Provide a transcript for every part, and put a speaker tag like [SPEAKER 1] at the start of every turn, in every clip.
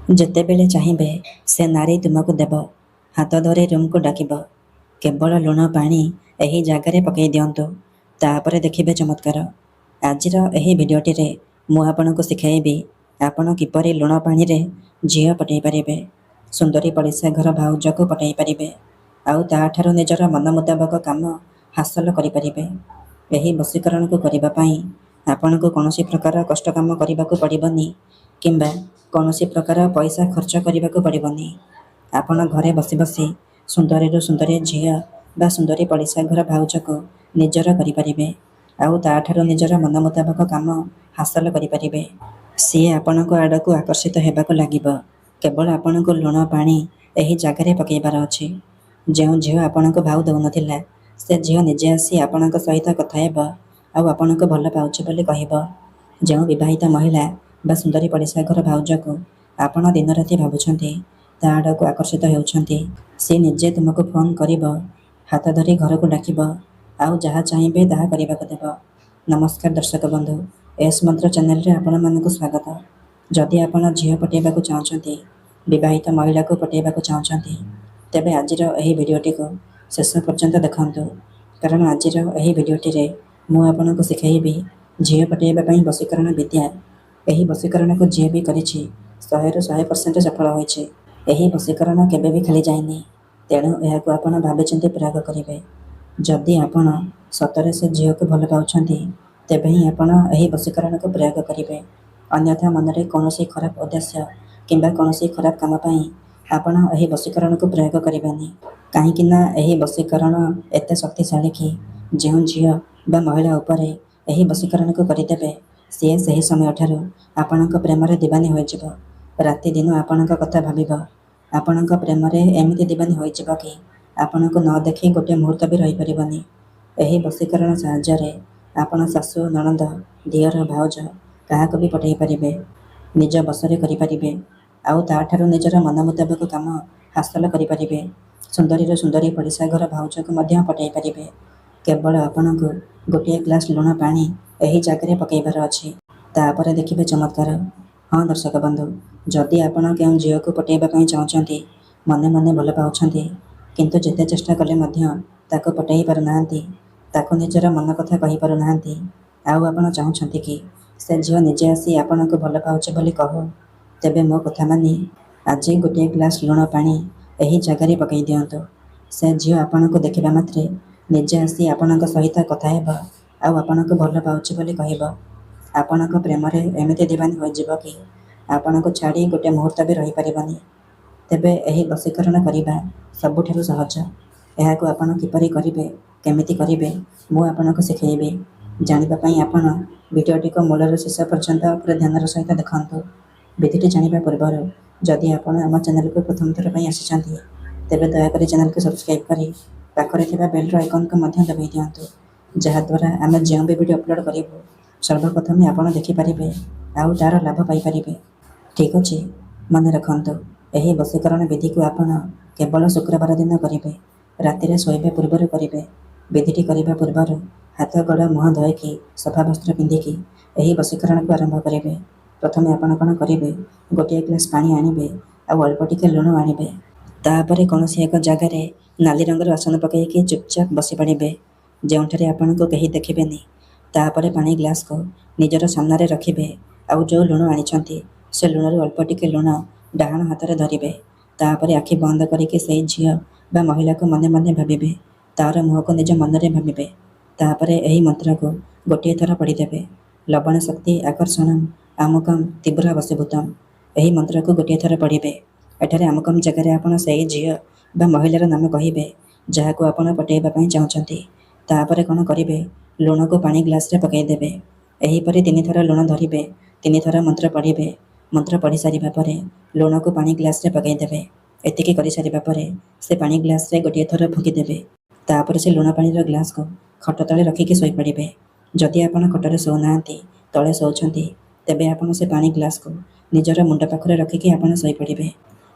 [SPEAKER 1] ଯେତେବେଳେ ଚାହିଁବେ ସେ ନାରୀ ତୁମକୁ ଦେବ। ହାତ ଧରି ରୁମ୍କୁ ଡାକିବ। କେବଳ ଲୁଣ ପାଣି ଏହି ଜାଗାରେ ପକାଇ ଦିଅନ୍ତୁ। ତାପରେ ଦେଖିବେ ଚମତ୍କାର। ଆଜିର ଏହି ଭିଡ଼ିଓଟିରେ ମୁଁ ଆପଣଙ୍କୁ ଶିଖାଇବି ଆପଣ କିପରି ଲୁଣ ପାଣିରେ ଝିଅ ପଟାଇ ପାରିବେ, ସୁନ୍ଦରୀ ପଡ଼ିଶା ଘର ଭାଉଜକୁ ପଟାଇ ପାରିବେ, ଆଉ ତାଠାରୁ ନିଜର ମନ ମୁତାବକ କାମ ହାସଲ କରିପାରିବେ। ଏହି ବଶୀକରଣକୁ କରିବା ପାଇଁ ଆପଣଙ୍କୁ କୌଣସି ପ୍ରକାର କଷ୍ଟ କାମ କରିବାକୁ ପଡ଼ିବନି କିମ୍ବା କୌଣସି ପ୍ରକାର ପଇସା ଖର୍ଚ୍ଚ କରିବାକୁ ପଡ଼ିବନି। ଆପଣ ଘରେ ବସି ବସି ସୁନ୍ଦରୀରୁ ସୁନ୍ଦରୀ ଝିଅ ବା ସୁନ୍ଦରୀ ପଡ଼ିଶା ଘର ଭାଉଜକୁ ନିଜର କରିପାରିବେ, ଆଉ ତାଠାରୁ ନିଜର ମନ ମୁତାବକ କାମ ହାସଲ କରିପାରିବେ। ସିଏ ଆପଣଙ୍କ ଆଡ଼କୁ ଆକର୍ଷିତ ହେବାକୁ ଲାଗିବ। କେବଳ ଆପଣଙ୍କୁ ଲୁଣ ପାଣି ଏହି ଜାଗାରେ ପକାଇବାର ଅଛି। ଯେଉଁ ଝିଅ ଆପଣଙ୍କୁ ଭାଉ ଦେଉନଥିଲା, ସେ ଝିଅ ନିଜେ ଆସି ଆପଣଙ୍କ ସହିତ କଥା ହେବ ଆଉ ଆପଣଙ୍କୁ ଭଲ ପାଉଛି ବୋଲି କହିବ। ଯେଉଁ ବିବାହିତ ମହିଳା ବା ସୁନ୍ଦରୀ ପଡ଼ିଶା ଘର ଭାଉଜକୁ ଆପଣ ଦିନରାତି ଭାବୁଛନ୍ତି, ତା ଆଡ଼କୁ ଆକର୍ଷିତ ହେଉଛନ୍ତି, ସେ ନିଜେ ତୁମକୁ ଫୋନ୍ କରିବ, ହାତ ଧରି ଘରକୁ ଡାକିବ, ଆଉ ଯାହା ଚାହିଁବେ ତାହା କରିବାକୁ ଦେବ। ନମସ୍କାର ଦର୍ଶକ ବନ୍ଧୁ, ଏସ୍ ମନ୍ତ୍ର ଚ୍ୟାନେଲରେ ଆପଣମାନଙ୍କୁ ସ୍ୱାଗତ। ଯଦି ଆପଣ ଝିଅ ପଟାଇବାକୁ ଚାହୁଁଛନ୍ତି, ବିବାହିତ ମହିଳାକୁ ପଟାଇବାକୁ ଚାହୁଁଛନ୍ତି, ତେବେ ଆଜିର ଏହି ଭିଡ଼ିଓଟିକୁ ଶେଷ ପର୍ଯ୍ୟନ୍ତ ଦେଖନ୍ତୁ, କାରଣ ଆଜିର ଏହି ଭିଡ଼ିଓଟିରେ ମୁଁ ଆପଣଙ୍କୁ ଶିଖାଇବି ଝିଅ ପଟାଇବା ପାଇଁ ବଶୀକରଣ ବିଦ୍ୟା। ଏହି ବଶୀକରଣକୁ ଯିଏ ବି କରିଛି 100ରୁ 100% ସଫଳ ହୋଇଛି। ଏହି ବଶୀକରଣ କେବେ ବି ଖାଲି ଯାଇନି, ତେଣୁ ଏହାକୁ ଆପଣ ଭାବିଚିନ୍ତି ପ୍ରୟୋଗ କରିବେ। ଯଦି ଆପଣ ସତରେ ସେ ଝିଅକୁ ଭଲ ପାଉଛନ୍ତି, ତେବେ ହିଁ ଆପଣ ଏହି ବଶୀକରଣକୁ ପ୍ରୟୋଗ କରିବେ। ଅନ୍ୟଥା ମନରେ କୌଣସି ଖରାପ ଉଦ୍ଦେଶ୍ୟ କିମ୍ବା କୌଣସି ଖରାପ କାମ ପାଇଁ ଆପଣ ଏହି ବଶୀକରଣକୁ ପ୍ରୟୋଗ କରିବେନି। କାହିଁକି ନା ଏହି ବଶୀକରଣ ଏତେ ଶକ୍ତିଶାଳୀ କି ଯେଉଁ ଝିଅ ବା ମହିଳା ଉପରେ ଏହି ବଶୀକରଣକୁ କରିଦେବେ, ସିଏ ସେହି ସମୟଠାରୁ ଆପଣଙ୍କ ପ୍ରେମରେ ଦିବାନୀ ହୋଇଯିବ। ରାତି ଦିନ ଆପଣଙ୍କ କଥା ଭାବିବ। ଆପଣଙ୍କ ପ୍ରେମରେ ଏମିତି ଦିବାନୀ ହୋଇଯିବ କି ଆପଣଙ୍କୁ ନ ଦେଖି ଗୋଟିଏ ମୁହୂର୍ତ୍ତ ବି ରହିପାରିବନି। ଏହି ବଶୀକରଣ ସାହାଯ୍ୟରେ ଆପଣ ଶାଶୁ, ନଣନ୍ଦ, ଦିଅର, ଭାଉଜ କାହାକୁ ବି ପଟାଇ ପାରିବେ, ନିଜ ବଶରେ କରିପାରିବେ, ଆଉ ତାଠାରୁ ନିଜର ମନ ମୁତାବକ କାମ ହାସଲ କରିପାରିବେ। ସୁନ୍ଦରୀରୁ ସୁନ୍ଦରୀ ପଡ଼ିଶା ଘର ଭାଉଜକୁ ମଧ୍ୟ ପଟାଇ ପାରିବେ। କେବଳ ଆପଣଙ୍କୁ ଗୋଟିଏ ଗ୍ଲାସ୍ ଲୁଣ ପାଣି ଏହି ଜାଗାରେ ପକାଇବାର ଅଛି। ତାପରେ ଦେଖିବେ ଚମତ୍କାର। ହଁ ଦର୍ଶକ ବନ୍ଧୁ, ଯଦି ଆପଣ କେଉଁ ଝିଅକୁ ପଟାଇବା ପାଇଁ ଚାହୁଁଛନ୍ତି, ମନେ ମନେ ଭଲ ପାଉଛନ୍ତି, କିନ୍ତୁ ଯେତେ ଚେଷ୍ଟା କଲେ ମଧ୍ୟ ତାକୁ ପଟାଇ ପାରୁନାହାନ୍ତି, ତାକୁ ନିଜର ମନ କଥା କହିପାରୁନାହାନ୍ତି, ଆଉ ଆପଣ ଚାହୁଁଛନ୍ତି କି ସେ ଝିଅ ନିଜେ ଆସି ଆପଣଙ୍କୁ ଭଲ ପାଉଛି ବୋଲି କହୁ, ତେବେ ମୋ କଥା ମାନି ଆଜି ଗୋଟିଏ ଗ୍ଲାସ୍ ଲୁଣ ପାଣି ଏହି ଜାଗାରେ ପକାଇ ଦିଅନ୍ତୁ। ସେ ଝିଅ ଆପଣଙ୍କୁ ଦେଖିବା ମାତ୍ରେ ନିଜେ ଆସି ଆପଣଙ୍କ ସହିତ କଥା ହେବ ଆଉ ଆପଣଙ୍କୁ ଭଲ ପାଉଛି ବୋଲି କହିବ। ଆପଣଙ୍କ ପ୍ରେମରେ ଏମିତି ଦିବାନୀ ହୋଇଯିବ କି ଆପଣଙ୍କୁ ଛାଡ଼ି ଗୋଟିଏ ମୁହୂର୍ତ୍ତ ବି ରହିପାରିବନି। ତେବେ ଏହି ବଶୀକରଣ କରିବା ସବୁଠାରୁ ସହଜ। ଏହାକୁ ଆପଣ କିପରି କରିବେ, କେମିତି କରିବେ, ମୁଁ ଆପଣଙ୍କୁ ଶିଖାଇବି। ଜାଣିବା ପାଇଁ ଆପଣ ଭିଡ଼ିଓଟିକୁ ମୂଳରୁ ଶେଷ ପର୍ଯ୍ୟନ୍ତ ପୁରା ଧ୍ୟାନର ସହିତ ଦେଖନ୍ତୁ। ବିଧିଟି ଜାଣିବା ପୂର୍ବରୁ ଯଦି ଆପଣ ଆମ ଚ୍ୟାନେଲକୁ ପ୍ରଥମ ଥର ପାଇଁ ଆସିଛନ୍ତି, ତେବେ ଦୟାକରି ଚ୍ୟାନେଲକୁ ସବସ୍କ୍ରାଇବ୍ କରି ପାଖରେ ଥିବା ବେଲ୍ର ଆଇକନ୍କୁ ମଧ୍ୟ ଦବାଇ ଦିଅନ୍ତୁ, ଯାହାଦ୍ୱାରା ଆମେ ଯେଉଁ ବି ଭିଡ଼ିଓ ଅପଲୋଡ଼ କରିବୁ ସର୍ବପ୍ରଥମେ ଆପଣ ଦେଖିପାରିବେ ଆଉ ତା'ର ଲାଭ ପାଇପାରିବେ। ଠିକ୍ ଅଛି, ମନେ ରଖନ୍ତୁ, ଏହି ବଶୀକରଣ ବିଧିକୁ ଆପଣ କେବଳ ଶୁକ୍ରବାର ଦିନ କରିବେ। ରାତିରେ ଶୋଇବା ପୂର୍ବରୁ କରିବେ। ବିଧିଟି କରିବା ପୂର୍ବରୁ ହାତ ଗୋଡ଼ ମୁହଁ ଧୋଇକି ସଫା ବସ୍ତ୍ର ପିନ୍ଧିକି ଏହି ବଶୀକରଣକୁ ଆରମ୍ଭ କରିବେ। ପ୍ରଥମେ ଆପଣ କ'ଣ କରିବେ, ଗୋଟିଏ ଗ୍ଲାସ୍ ପାଣି ଆଣିବେ ଆଉ ଅଳ୍ପ ଟିକେ ଲୁଣ ଆଣିବେ। ତାପରେ କୌଣସି ଏକ ଜାଗାରେ ନାଲି ରଙ୍ଗର ଆସନ ପକାଇକି ଚୁପଚାପ ବସି ପଡ଼ିବେ, ଯେଉଁଠାରେ ଆପଣଙ୍କୁ କେହି ଦେଖିବେନି। ତାପରେ ପାଣି ଗ୍ଲାସ୍କୁ ନିଜର ସାମ୍ନାରେ ରଖିବେ ଆଉ ଯେଉଁ ଲୁଣ ଆଣିଛନ୍ତି, ସେ ଲୁଣରୁ ଅଳ୍ପ ଟିକେ ଲୁଣ ଡାହାଣ ହାତରେ ଧରିବେ। ତାପରେ ଆଖି ବନ୍ଦ କରିକି ସେଇ ଝିଅ ବା ମହିଳାକୁ ମନେ ମନେ ଭାବିବେ, ତା'ର ମୁହଁକୁ ନିଜ ମନରେ ଭାବିବେ। ତାପରେ ଏହି ମନ୍ତ୍ରକୁ ଗୋଟିଏ ଥର ପଢ଼ିଦେବେ। ଲବଣ ଶକ୍ତି ଆକର୍ଷଣମ୍ ଆମୁକମ୍ ତୀବ୍ର ବଶୀଭୂତମ୍। ଏହି ମନ୍ତ୍ରକୁ ଗୋଟିଏ ଥର ପଢ଼ିବେ। ଏଠାରେ ଆମୁକମ୍ ଜାଗାରେ ଆପଣ ସେଇ ଝିଅ ବା ମହିଳାର ନାମ କହିବେ, ଯାହାକୁ ଆପଣ ପଟାଇବା ପାଇଁ ଚାହୁଁଛନ୍ତି। ତାପରେ କ'ଣ କରିବେ, ଲୁଣକୁ ପାଣି ଗ୍ଲାସ୍ରେ ପକାଇଦେବେ। ଏହିପରି 3 ଥର ଲୁଣ ଧରିବେ, 3 ଥର ମନ୍ତ୍ର ପଢ଼ିବେ। ମନ୍ତ୍ର ପଢ଼ି ସାରିବା ପରେ ଲୁଣକୁ ପାଣି ଗ୍ଲାସ୍ରେ ପକାଇଦେବେ। ଏତିକି କରିସାରିବା ପରେ ସେ ପାଣି ଗ୍ଲାସ୍ରେ ଗୋଟିଏ ଥର ଫୁଙ୍କିଦେବେ। ତାପରେ ସେ ଲୁଣ ପାଣିର ଗ୍ଲାସ୍କୁ ଖଟ ତଳେ ରଖିକି ଶୋଇପଡ଼ିବେ। ଯଦି ଆପଣ ଖଟରେ ଶୋଉନାହାନ୍ତି, ତଳେ ଶୋଉଛନ୍ତି, ତେବେ ଆପଣ ସେ ପାଣି ଗ୍ଲାସ୍କୁ ନିଜର ମୁଣ୍ଡ ପାଖରେ ରଖିକି ଆପଣ ଶୋଇପଡ଼ିବେ।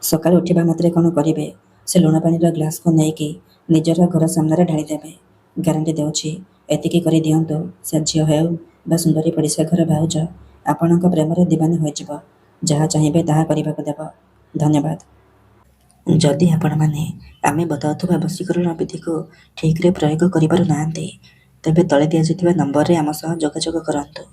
[SPEAKER 1] ସକାଳୁ ଉଠିବା ମାତ୍ରେ କ'ଣ କରିବେ, ସେ ଲୁଣ ପାଣିର ଗ୍ଲାସ୍କୁ ନେଇକି ନିଜର ଘର ସାମ୍ନାରେ ଢାଳିଦେବେ। ଗ୍ୟାରେଣ୍ଟି ଦେଉଛି, ଏତିକି କରିଦିଅନ୍ତୁ, ସେ ଝିଅ ହେଉ ବା ସୁନ୍ଦରୀ ପଡ଼ିଶା ଘର ଭାଉଜ ଆପଣଙ୍କ ପ୍ରେମରେ ଦିବାନୀ ହୋଇଯିବ। ଯାହା ଚାହିଁବେ ତାହା କରିବାକୁ ଦେବ। ଧନ୍ୟବାଦ। ଯଦି ଆପଣମାନେ ଆମେ ବତାଉଥିବା ବଶୀକରଣ ବିଧିକୁ ଠିକ୍ରେ ପ୍ରୟୋଗ କରିପାରୁନାହାନ୍ତି, ତେବେ ତଳେ ଦିଆଯାଇଥିବା ନମ୍ବରରେ ଆମ ସହ ଯୋଗାଯୋଗ କରନ୍ତୁ।